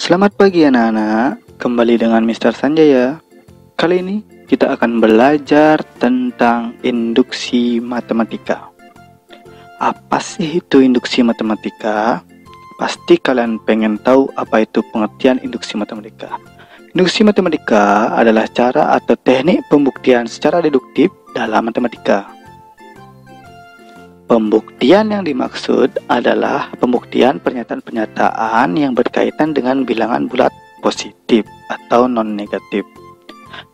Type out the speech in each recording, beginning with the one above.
Selamat pagi anak-anak, kembali dengan Mr. Sanjaya. Kali ini kita akan belajar tentang induksi matematika. Apa sih itu induksi matematika? Pasti kalian pengen tahu apa itu pengertian induksi matematika. Induksi matematika adalah cara atau teknik pembuktian secara deduktif dalam matematika. Pembuktian yang dimaksud adalah pembuktian pernyataan-pernyataan yang berkaitan dengan bilangan bulat positif atau non-negatif.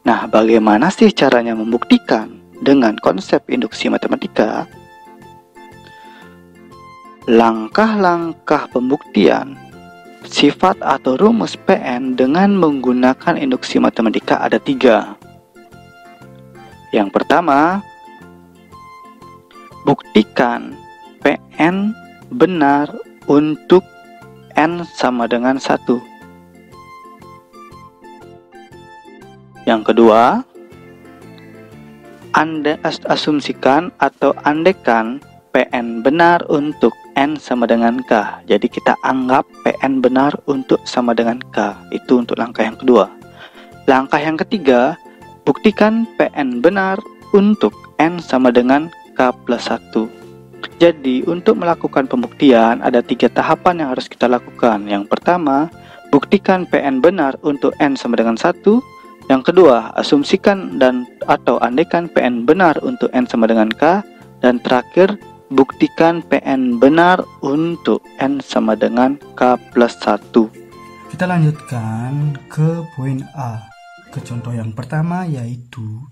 Nah, bagaimana sih caranya membuktikan dengan konsep induksi matematika? Langkah-langkah pembuktian sifat atau rumus PN dengan menggunakan induksi matematika ada 3. Yang pertama, buktikan PN benar untuk N sama dengan 1. Yang kedua, asumsikan atau andekan PN benar untuk N sama dengan K. Jadi kita anggap PN benar untuk sama dengan K. Itu untuk langkah yang kedua. Langkah yang ketiga, buktikan PN benar untuk N sama dengan K plus 1. Jadi untuk melakukan pembuktian ada 3 tahapan yang harus kita lakukan. Yang pertama, buktikan PN benar untuk N sama dengan 1. Yang kedua, asumsikan dan atau andaikan PN benar untuk N sama dengan K. Dan terakhir, buktikan PN benar untuk N sama dengan K plus 1. Kita lanjutkan ke poin A, ke contoh yang pertama, yaitu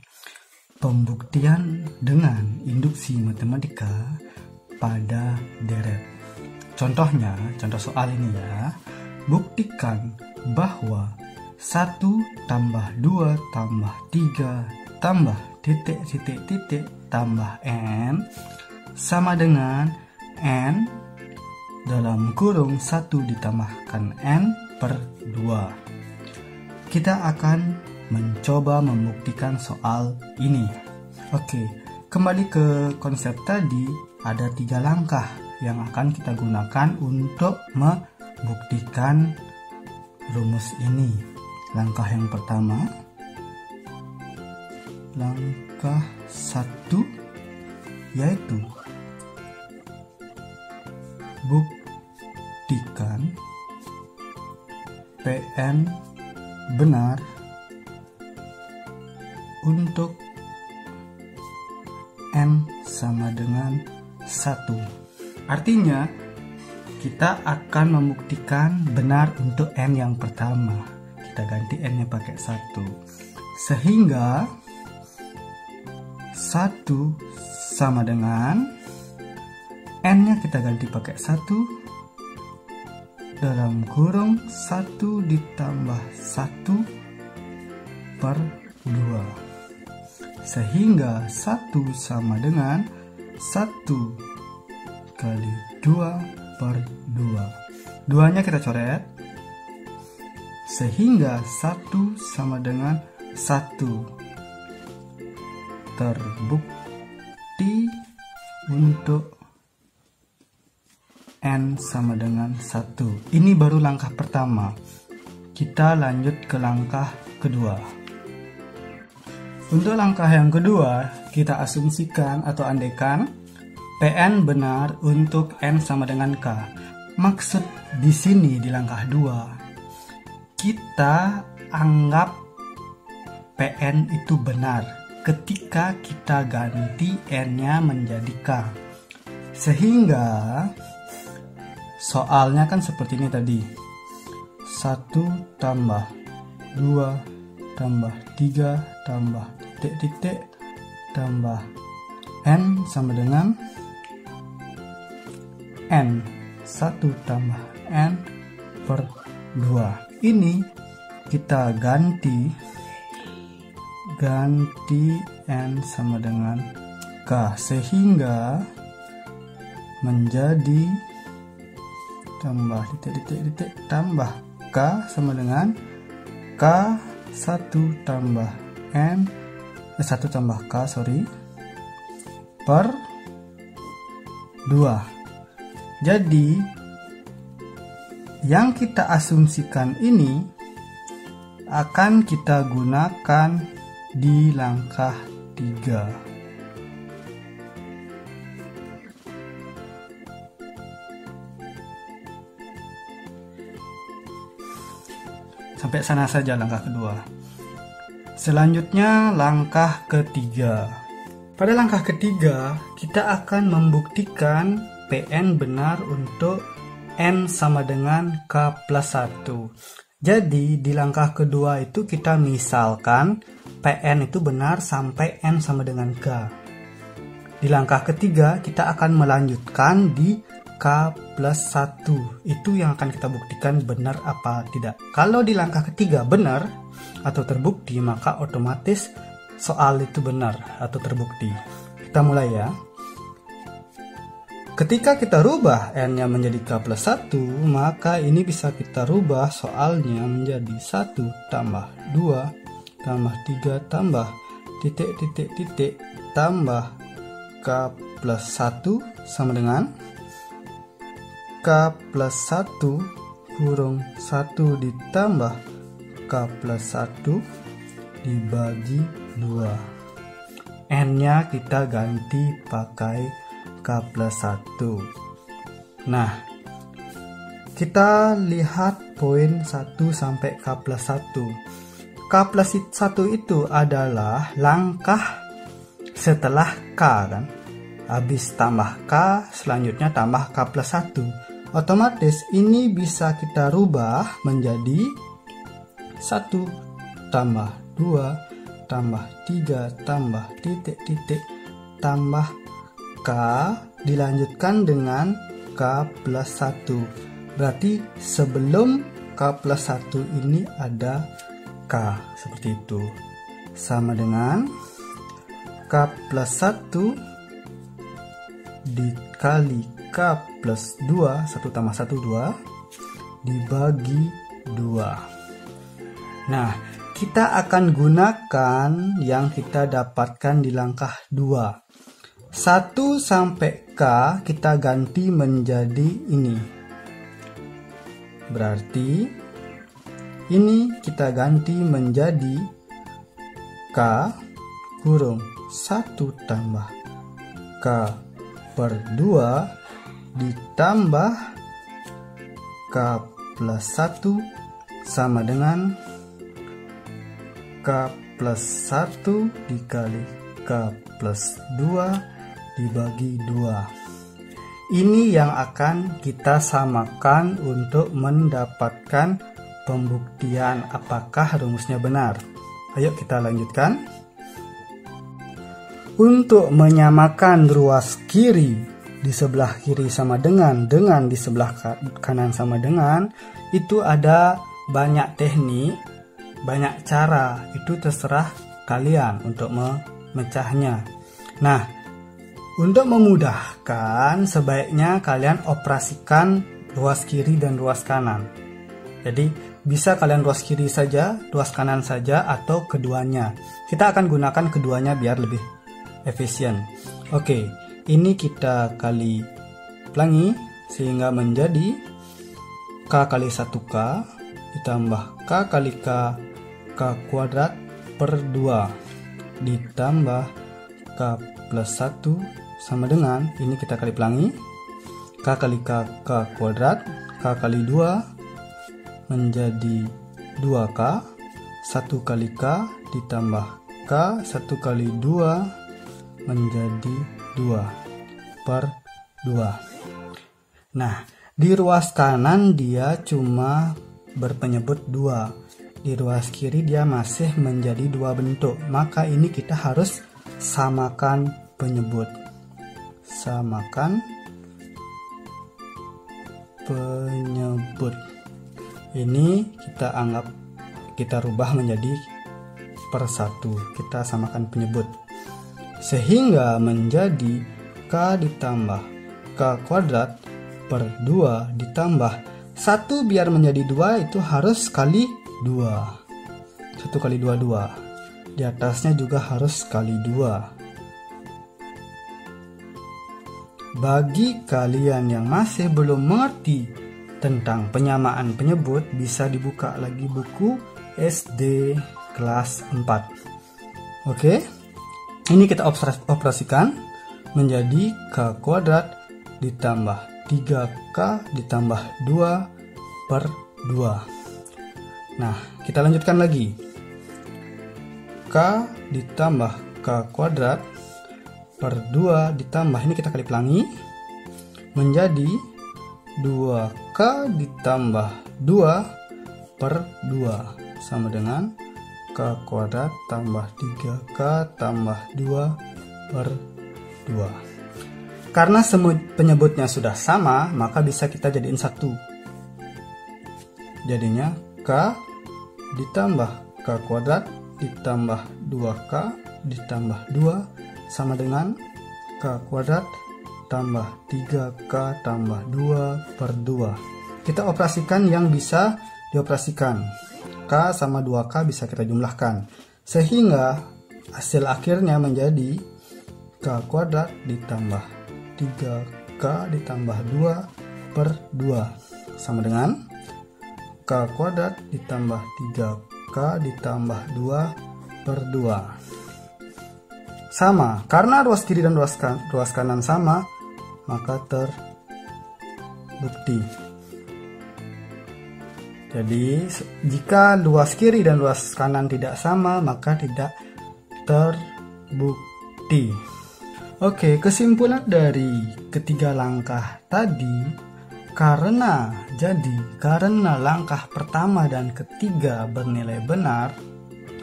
pembuktian dengan induksi matematika pada deret. Contohnya, contoh soal ini ya. Buktikan bahwa 1 tambah 2 tambah 3 tambah titik tambah N sama dengan N dalam kurung 1 ditambahkan N per 2. Kita akan mencoba membuktikan soal ini. Oke, kembali ke konsep tadi, ada 3 langkah yang akan kita gunakan untuk membuktikan rumus ini. Langkah yang pertama, langkah 1, yaitu buktikan PN benar untuk N sama dengan 1. Artinya, kita akan membuktikan benar untuk N yang pertama. Kita ganti N-nya pakai 1. Sehingga 1 sama dengan N-nya kita ganti pakai 1 dalam kurung 1 ditambah 1 per 2. Sehingga 1 sama dengan 1 kali 2 per 2. 2-nya kita coret. Sehingga 1 sama dengan 1. Terbukti untuk N sama dengan 1. Ini baru langkah pertama. Kita lanjut ke langkah kedua. Untuk langkah yang kedua, kita asumsikan atau andaikan PN benar untuk N sama dengan K. Maksud di sini di langkah 2, kita anggap PN itu benar ketika kita ganti N-nya menjadi K. Sehingga soalnya kan seperti ini tadi. 1 tambah 2 tambah 3 tambah titik tambah N sama dengan N. 1 tambah N per 2. Ini kita ganti N sama dengan K. Sehingga menjadi tambah titik tambah K sama dengan K 1 tambah N 1 tambah K per 2. Jadi Yang kita asumsikan ini akan kita gunakan di langkah 3. Sampai sana saja langkah kedua. Selanjutnya langkah ketiga. Pada langkah ketiga, kita akan membuktikan PN benar untuk N sama dengan K plus 1. Jadi di langkah kedua itu kita misalkan PN itu benar sampai N sama dengan K. Di langkah ketiga kita akan melanjutkan di K plus 1. Itu yang akan kita buktikan benar apa tidak. Kalau di langkah ketiga benar atau terbukti, maka otomatis soal itu benar atau terbukti. Kita mulai ya. Ketika kita rubah N-nya menjadi K plus 1, maka ini bisa kita rubah soalnya menjadi 1 tambah 2 tambah 3 tambah titik titik titik tambah K plus 1 sama dengan K plus 1 kurung 1 ditambah K plus 1 dibagi 2. N-nya kita ganti pakai K plus 1. Nah, kita lihat poin 1 sampai K plus 1. K plus 1 itu adalah langkah setelah K kan. Habis tambah K, selanjutnya tambah K plus 1. Otomatis ini bisa kita rubah menjadi 1 tambah 2 tambah 3 tambah titik-titik tambah K dilanjutkan dengan K plus 1. Berarti sebelum K plus 1 ini ada K, seperti itu. Sama dengan K plus 1 dikali K plus 2, 1 tambah 1, 2, dibagi 2. Nah, kita akan gunakan yang kita dapatkan di langkah 2. 1 sampai K kita ganti menjadi ini. Berarti ini kita ganti menjadi K kurung 1 tambah K per 2 ditambah K plus 1 sama dengan K plus 1 dikali K plus 2 dibagi 2. Ini yang akan kita samakan untuk mendapatkan pembuktian apakah rumusnya benar. Ayo kita lanjutkan. Untuk menyamakan ruas kiri di sebelah kiri sama dengan di sebelah kanan sama dengan, itu ada banyak teknik, banyak cara, itu terserah kalian untuk memecahnya. Nah, untuk memudahkan sebaiknya kalian operasikan ruas kiri dan ruas kanan. Jadi bisa kalian ruas kiri saja, ruas kanan saja, atau keduanya. Kita akan gunakan keduanya biar lebih efisien. Oke, ini kita kali pelangi sehingga menjadi K kali 1K ditambah K kali K kuadrat per 2 ditambah K plus 1 sama dengan, ini kita kali pelangi, K kali K kuadrat, K kali 2 menjadi 2K, 1 kali K ditambah K 1 kali 2 menjadi 2 per 2. Nah, di ruas kanan dia cuma berpenyebut 2. Di ruas kiri dia masih menjadi 2 bentuk. Maka ini kita harus samakan penyebut. Samakan penyebut. Ini kita rubah menjadi per 1. Kita samakan penyebut. Sehingga menjadi K ditambah K kuadrat per 2 ditambah 1 biar menjadi 2 itu harus kali 2. 1 kali 2, 2. Di atasnya juga harus kali 2. Bagi kalian yang masih belum mengerti tentang penyamaan penyebut bisa dibuka lagi buku SD kelas 4. Oke, ini kita operasikan menjadi K kuadrat ditambah 3K ditambah 2 per 2. Nah, kita lanjutkan lagi. K ditambah K kuadrat per 2 ditambah, ini kita kali pelangi, menjadi 2K ditambah 2 per 2 sama dengan K kuadrat tambah 3K tambah 2 per 2. Karena semua penyebutnya sudah sama, maka bisa kita jadiin satu. Jadinya K ditambah K kuadrat ditambah 2K ditambah 2 sama dengan K kuadrat tambah 3K tambah 2 per 2. Kita operasikan yang bisa dioperasikan. K sama 2K bisa kita jumlahkan, sehingga hasil akhirnya menjadi K kuadrat ditambah 3K ditambah 2 per 2 sama dengan K kuadrat ditambah 3K ditambah 2 per 2. Sama, karena ruas kiri dan ruas kanan sama, maka terbukti. Jadi jika luas kiri dan luas kanan tidak sama, maka tidak terbukti. Oke, kesimpulan dari ketiga langkah tadi, karena langkah pertama dan ketiga bernilai benar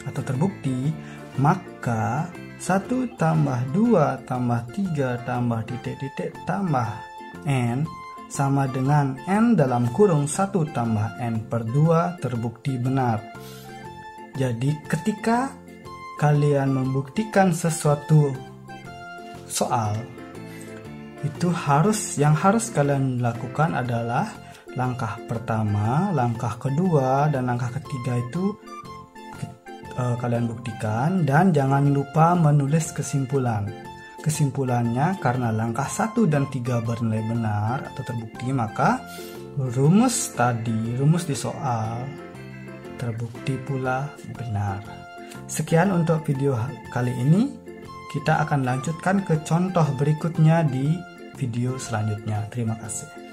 atau terbukti, maka 1 tambah 2 tambah 3 tambah titik-titik tambah N sama dengan N dalam kurung 1 tambah N per 2 terbukti benar. Jadi ketika kalian membuktikan sesuatu soal, itu yang harus kalian lakukan adalah langkah pertama, langkah kedua, dan langkah ketiga itu kalian buktikan, dan jangan lupa menulis kesimpulan. Kesimpulannya, karena langkah 1 dan 3 bernilai benar atau terbukti, maka rumus di soal terbukti pula benar. Sekian untuk video kali ini. Kita akan lanjutkan ke contoh berikutnya di video selanjutnya. Terima kasih.